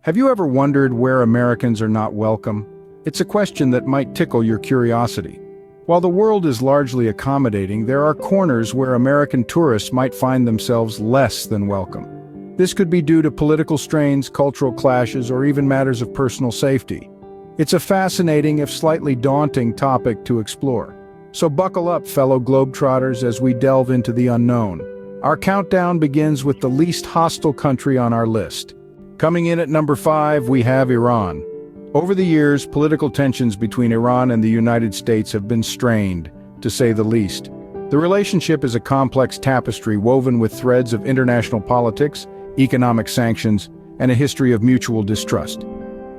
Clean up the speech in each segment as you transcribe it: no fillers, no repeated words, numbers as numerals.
Have you ever wondered where Americans are not welcome? It's a question that might tickle your curiosity. While the world is largely accommodating, there are corners where American tourists might find themselves less than welcome. This could be due to political strains, cultural clashes, or even matters of personal safety. It's a fascinating, if slightly daunting, topic to explore. So buckle up, fellow globetrotters, as we delve into the unknown. Our countdown begins with the least hostile country on our list. Coming in at number 5, we have Iran. Over the years, political tensions between Iran and the United States have been strained, to say the least. The relationship is a complex tapestry woven with threads of international politics, economic sanctions, and a history of mutual distrust.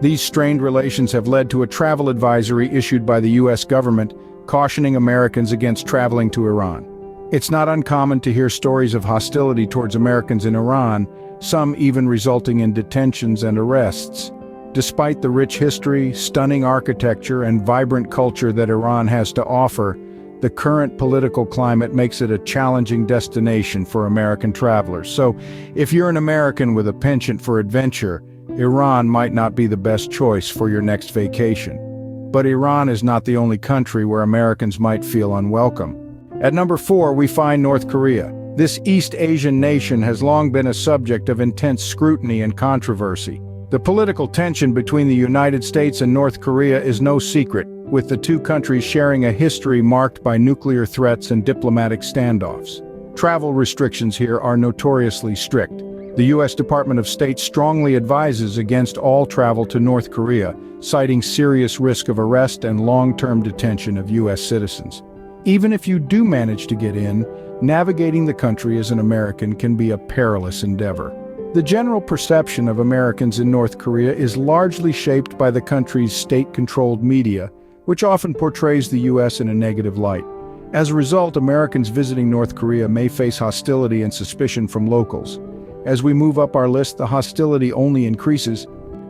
These strained relations have led to a travel advisory issued by the U.S. government cautioning Americans against traveling to Iran. It's not uncommon to hear stories of hostility towards Americans in Iran, some even resulting in detentions and arrests. Despite the rich history, stunning architecture, and vibrant culture that Iran has to offer, the current political climate makes it a challenging destination for American travelers. So, if you're an American with a penchant for adventure, Iran might not be the best choice for your next vacation. But Iran is not the only country where Americans might feel unwelcome. At number 4, we find North Korea. This East Asian nation has long been a subject of intense scrutiny and controversy. The political tension between the United States and North Korea is no secret, with the two countries sharing a history marked by nuclear threats and diplomatic standoffs. Travel restrictions here are notoriously strict. The U.S. Department of State strongly advises against all travel to North Korea, citing serious risk of arrest and long-term detention of U.S. citizens. Even if you do manage to get in, navigating the country as an American can be a perilous endeavor. The general perception of Americans in North Korea is largely shaped by the country's state-controlled media, which often portrays the U.S. in a negative light. As a result, Americans visiting North Korea may face hostility and suspicion from locals. As we move up our list, the hostility only increases.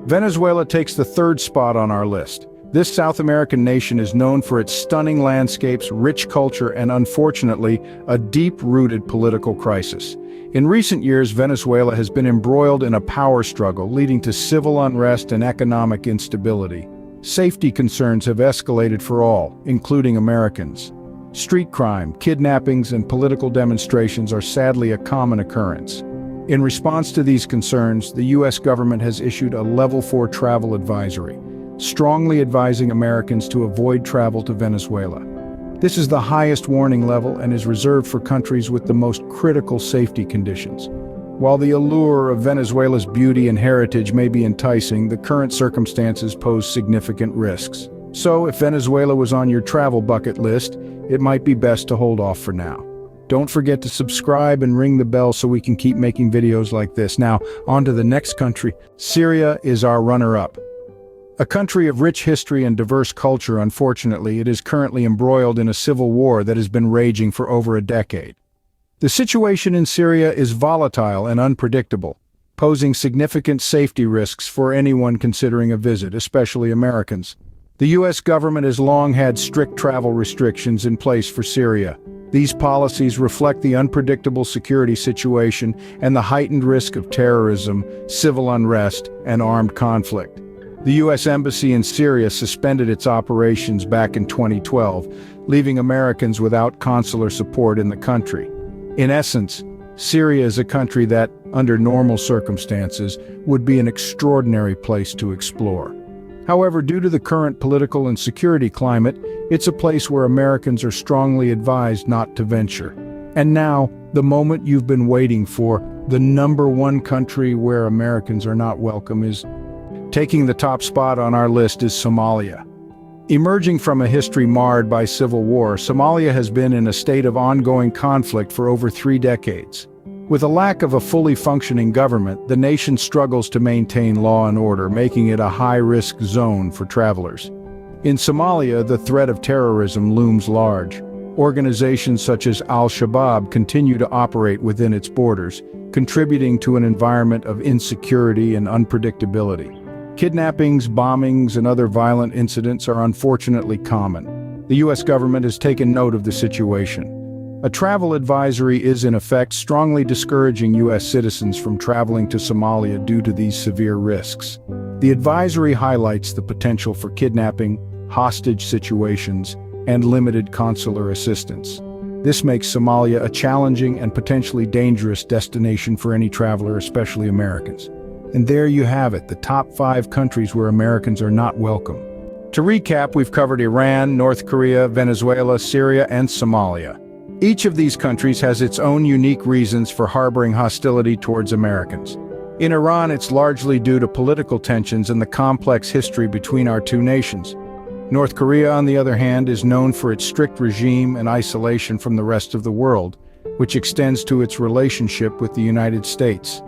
Venezuela takes the 3rd spot on our list. This South American nation is known for its stunning landscapes, rich culture, and unfortunately, a deep-rooted political crisis. In recent years, Venezuela has been embroiled in a power struggle, leading to civil unrest and economic instability. Safety concerns have escalated for all, including Americans. Street crime, kidnappings, and political demonstrations are sadly a common occurrence. In response to these concerns, the U.S. government has issued a Level 4 travel advisory, strongly advising Americans to avoid travel to Venezuela. This is the highest warning level and is reserved for countries with the most critical safety conditions. While the allure of Venezuela's beauty and heritage may be enticing, the current circumstances pose significant risks. So, if Venezuela was on your travel bucket list, it might be best to hold off for now. Don't forget to subscribe and ring the bell so we can keep making videos like this. Now, on to the next country. Syria is our runner-up. A country of rich history and diverse culture, unfortunately, it is currently embroiled in a civil war that has been raging for over a decade. The situation in Syria is volatile and unpredictable, posing significant safety risks for anyone considering a visit, especially Americans. The U.S. government has long had strict travel restrictions in place for Syria. These policies reflect the unpredictable security situation and the heightened risk of terrorism, civil unrest, and armed conflict. The U.S. Embassy in Syria suspended its operations back in 2012, leaving Americans without consular support in the country. In essence, Syria is a country that, under normal circumstances, would be an extraordinary place to explore. However, due to the current political and security climate, it's a place where Americans are strongly advised not to venture. And now, the moment you've been waiting for, the number 1 country where Americans are not welcome is taking the top spot on our list is Somalia. Emerging from a history marred by civil war, Somalia has been in a state of ongoing conflict for over 3 decades. With a lack of a fully functioning government, the nation struggles to maintain law and order, making it a high-risk zone for travelers. In Somalia, the threat of terrorism looms large. Organizations such as Al-Shabaab continue to operate within its borders, contributing to an environment of insecurity and unpredictability. Kidnappings, bombings, and other violent incidents are unfortunately common. The U.S. government has taken note of the situation. A travel advisory is in effect strongly discouraging U.S. citizens from traveling to Somalia due to these severe risks. The advisory highlights the potential for kidnapping, hostage situations, and limited consular assistance. This makes Somalia a challenging and potentially dangerous destination for any traveler, especially Americans. And there you have it, the top 5 countries where Americans are not welcome. To recap, we've covered Iran, North Korea, Venezuela, Syria, and Somalia. Each of these countries has its own unique reasons for harboring hostility towards Americans. In Iran, it's largely due to political tensions and the complex history between our two nations. North Korea, on the other hand, is known for its strict regime and isolation from the rest of the world, which extends to its relationship with the United States.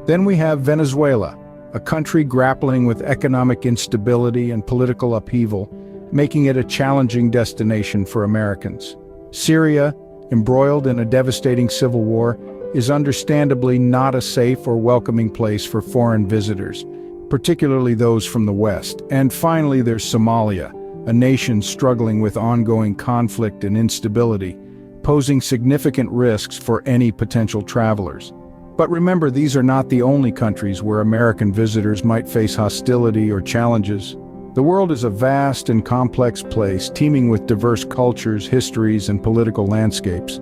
Then we have Venezuela, a country grappling with economic instability and political upheaval, making it a challenging destination for Americans. Syria, embroiled in a devastating civil war, is understandably not a safe or welcoming place for foreign visitors, particularly those from the West. And finally, there's Somalia, a nation struggling with ongoing conflict and instability, posing significant risks for any potential travelers. But remember, these are not the only countries where American visitors might face hostility or challenges. The world is a vast and complex place, teeming with diverse cultures, histories, and political landscapes.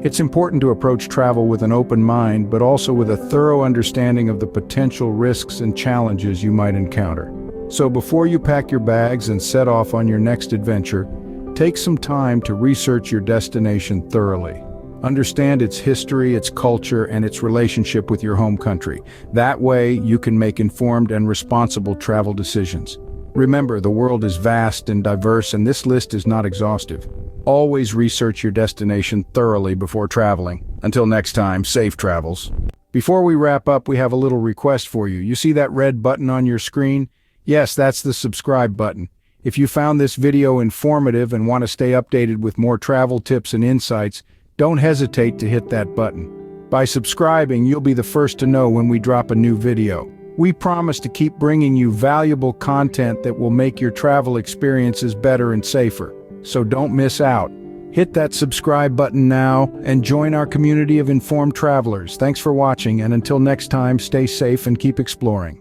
It's important to approach travel with an open mind, but also with a thorough understanding of the potential risks and challenges you might encounter. So before you pack your bags and set off on your next adventure, take some time to research your destination thoroughly. Understand its history, its culture, and its relationship with your home country. That way, you can make informed and responsible travel decisions. Remember, the world is vast and diverse, and this list is not exhaustive. Always research your destination thoroughly before traveling. Until next time, safe travels. Before we wrap up, we have a little request for you. You see that red button on your screen? Yes, that's the subscribe button. If you found this video informative and want to stay updated with more travel tips and insights, don't hesitate to hit that button. By subscribing, you'll be the first to know when we drop a new video. We promise to keep bringing you valuable content that will make your travel experiences better and safer. So don't miss out. Hit that subscribe button now and join our community of informed travelers. Thanks for watching, and until next time, stay safe and keep exploring.